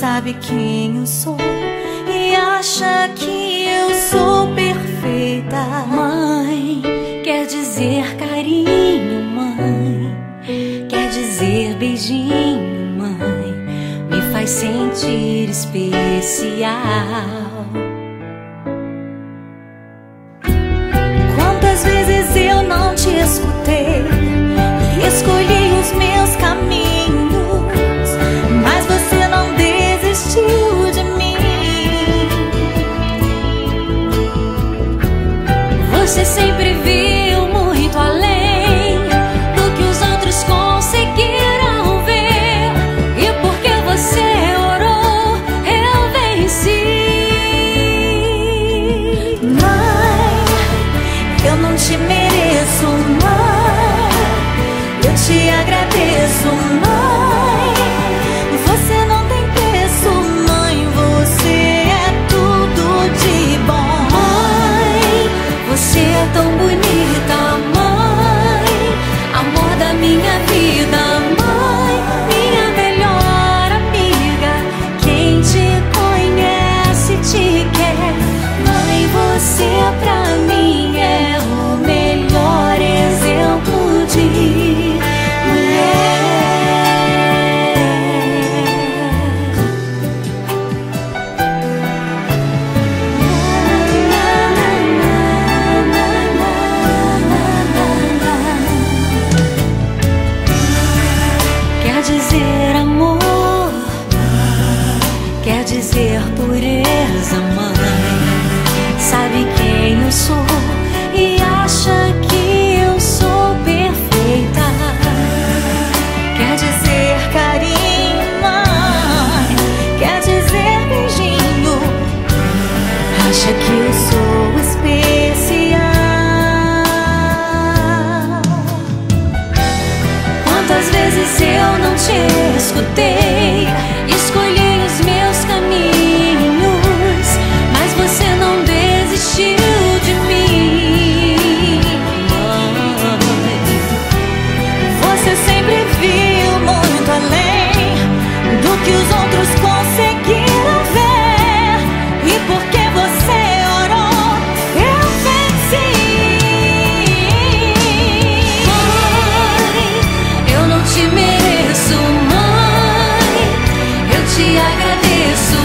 sabe quem eu sou e acha que eu sou perfeita. Mãe, quer dizer carinho, mãe, quer dizer beijinho, mãe, me faz sentir especial. Quantas vezes eu não te escutei e escolhi os meus caminhos, mas você não desistiu de mim. Você sempre viu muito além do que os outros conseguiram ver, e porque você orou, eu venci. Mãe, eu não te mereço, mãe, eu te agradeço, mãe, você não tem preço, mãe, você é tudo de bom. Mãe, você é tão bonita, mãe, amor da minha vida, mãe, minha melhor amiga, quem te conhece te quer. Mãe, você pra mim é o melhor exemplo de quer dizer amor, quer dizer pureza, mãe, sabe quem eu sou e acha que eu sou perfeita. Quer dizer carinho, mãe, quer dizer beijinho, acha que eu sou especial. Quantas vezes eu não te escutei, escolhi os meus caminhos, mas você não desistiu de mim. Mãe, você sempre viu muito além do que os outros conseguiram ver, e porque você orou, eu venci. Mãe, eu não te mereço, mãe, eu te agradeço,